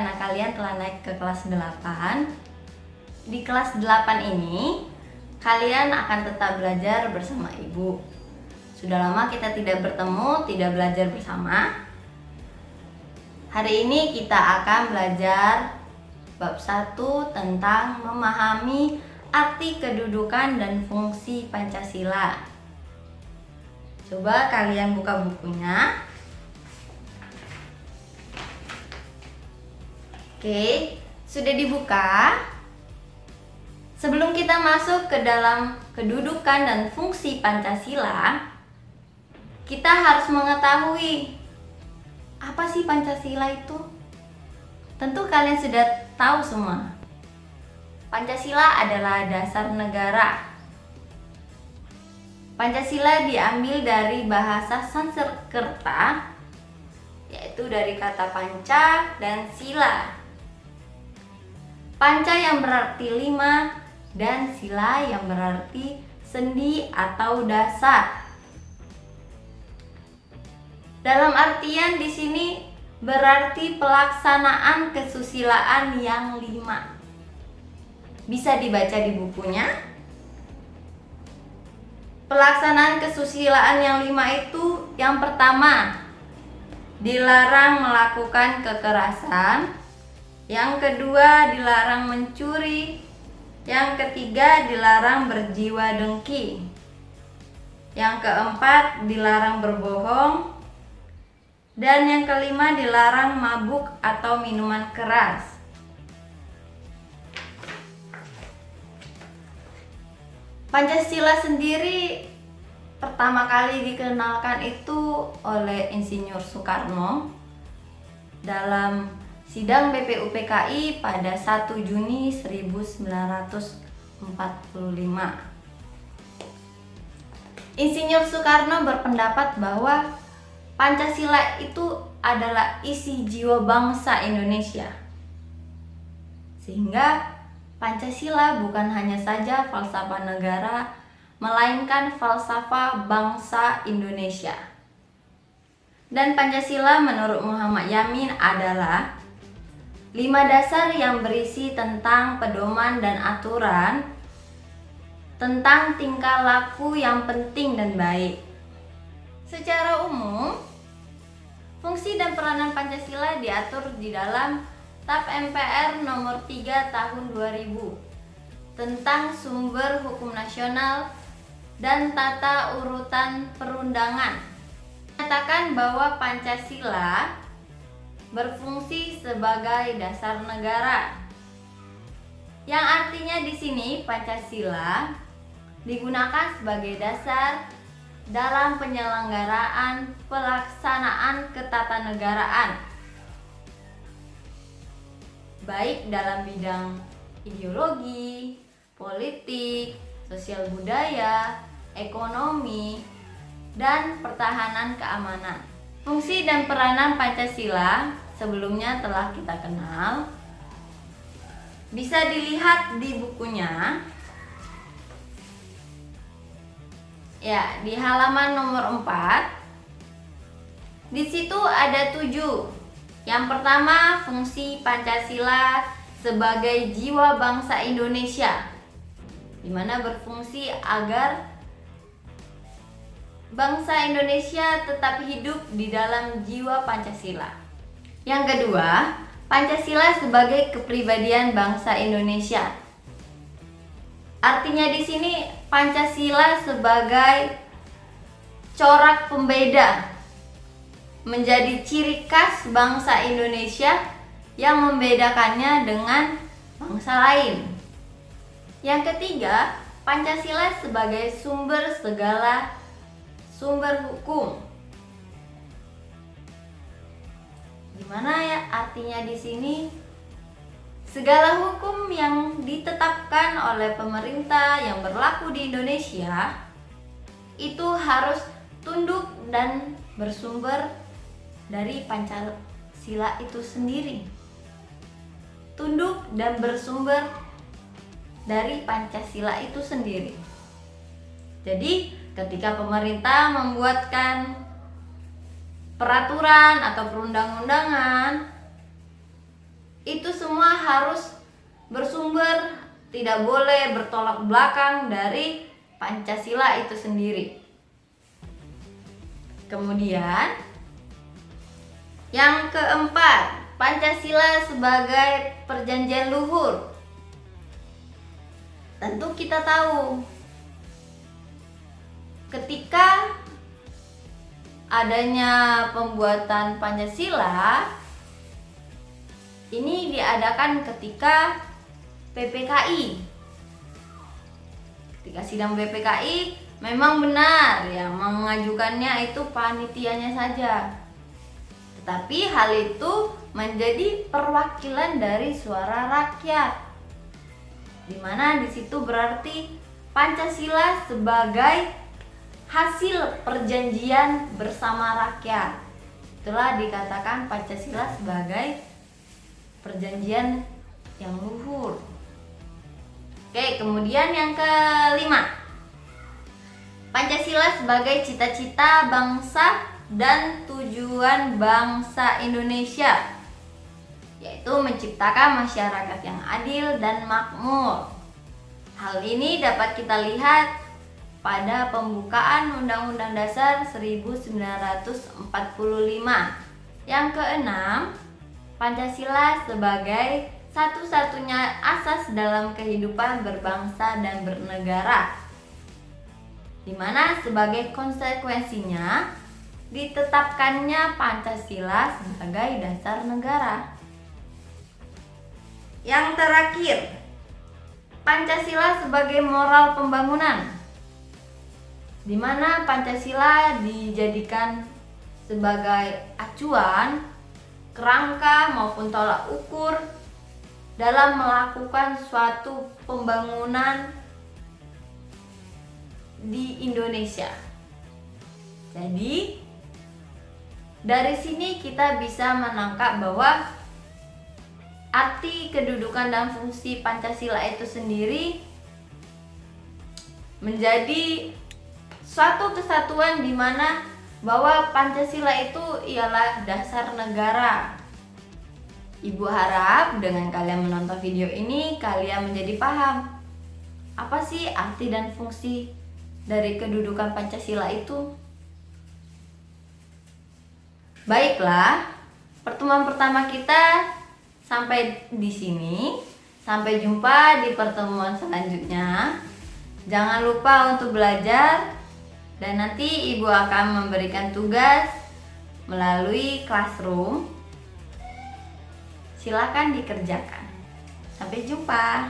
karena kalian telah naik ke kelas 8. Di kelas 8 ini, kalian akan tetap belajar bersama ibu. Sudah lama kita tidak bertemu, tidak belajar bersama. Hari ini kita akan belajar bab 1 tentang memahami arti kedudukan dan fungsi Pancasila. Coba kalian buka bukunya. Oke, sudah dibuka. Sebelum kita masuk ke dalam kedudukan dan fungsi Pancasila, kita harus mengetahui apa sih Pancasila itu? Tentu kalian sudah tahu semua. Pancasila adalah dasar negara. Pancasila diambil dari bahasa Sanskerta, yaitu dari kata panca dan sila. Panca yang berarti 5 dan sila yang berarti sendi atau dasar. Dalam artian di sini berarti pelaksanaan kesusilaan yang 5. Bisa dibaca di bukunya. Pelaksanaan kesusilaan yang 5 itu yang pertama, dilarang melakukan kekerasan. Yang kedua, dilarang mencuri. Yang ketiga, dilarang berjiwa dengki. Yang keempat, dilarang berbohong. Dan yang kelima, dilarang mabuk atau minuman keras. Pancasila sendiri pertama kali dikenalkan itu oleh Insinyur Soekarno dalam sidang BPUPKI pada 1 Juni 1945. Insinyur Soekarno berpendapat bahwa Pancasila itu adalah isi jiwa bangsa Indonesia. Sehingga Pancasila bukan hanya saja falsafah negara, melainkan falsafah bangsa Indonesia. Dan Pancasila menurut Muhammad Yamin adalah 5 dasar yang berisi tentang pedoman dan aturan tentang tingkah laku yang penting dan baik. Secara umum, fungsi dan peranan Pancasila diatur di dalam TAP MPR nomor 3 tahun 2000 tentang sumber hukum nasional dan tata urutan perundangan. Menyatakan bahwa Pancasila berfungsi sebagai dasar negara. Yang artinya di sini Pancasila digunakan sebagai dasar dalam penyelenggaraan pelaksanaan ketatanegaraan, baik dalam bidang ideologi, politik, sosial budaya, ekonomi, dan pertahanan keamanan. Fungsi dan peranan Pancasila sebelumnya telah kita kenal. Bisa dilihat di bukunya. Ya, di halaman nomor 4. Di situ ada 7. Yang pertama, fungsi Pancasila sebagai jiwa bangsa Indonesia, di mana berfungsi agar bangsa Indonesia tetap hidup di dalam jiwa Pancasila. Yang kedua, Pancasila sebagai kepribadian bangsa Indonesia. Artinya di sini Pancasila sebagai corak pembeda, menjadi ciri khas bangsa Indonesia yang membedakannya dengan bangsa lain. Yang ketiga, Pancasila sebagai sumber segala sumber hukum. Gimana ya artinya di sini? Segala hukum yang ditetapkan oleh pemerintah yang berlaku di Indonesia itu harus tunduk dan bersumber dari Pancasila itu sendiri. Tunduk dan bersumber dari Pancasila itu sendiri. Jadi ketika pemerintah membuatkan peraturan atau perundang-undangan, Itu semua harus bersumber, tidak boleh bertolak belakang dari Pancasila itu sendiri. Kemudian yang keempat, Pancasila sebagai perjanjian luhur. Tentu kita tahu ketika adanya pembuatan Pancasila ini diadakan ketika PPKI. Ketika sidang PPKI memang benar yang mengajukannya itu panitianya saja. Tetapi hal itu menjadi perwakilan dari suara rakyat. Di mana di situ berarti Pancasila sebagai hasil perjanjian bersama rakyat. Itulah dikatakan Pancasila sebagai perjanjian yang luhur. Oke, kemudian yang kelima, Pancasila sebagai cita-cita bangsa dan tujuan bangsa Indonesia, yaitu menciptakan masyarakat yang adil dan makmur. Hal ini dapat kita lihat pada pembukaan Undang-Undang Dasar 1945. Yang keenam, Pancasila sebagai satu-satunya asas dalam kehidupan berbangsa dan bernegara, di mana sebagai konsekuensinya ditetapkannya Pancasila sebagai dasar negara. Yang terakhir, Pancasila sebagai moral pembangunan, di mana Pancasila dijadikan sebagai acuan, kerangka maupun tolak ukur dalam melakukan suatu pembangunan di Indonesia. Jadi dari sini kita bisa menangkap bahwa arti kedudukan dan fungsi Pancasila itu sendiri menjadi suatu kesatuan di mana bahwa Pancasila itu ialah dasar negara. Ibu harap dengan kalian menonton video ini kalian menjadi paham apa sih arti dan fungsi dari kedudukan Pancasila itu. Baiklah, pertemuan pertama kita sampai di sini. Sampai jumpa di pertemuan selanjutnya. Jangan lupa untuk belajar, dan nanti ibu akan memberikan tugas melalui classroom. Silakan dikerjakan. Sampai jumpa.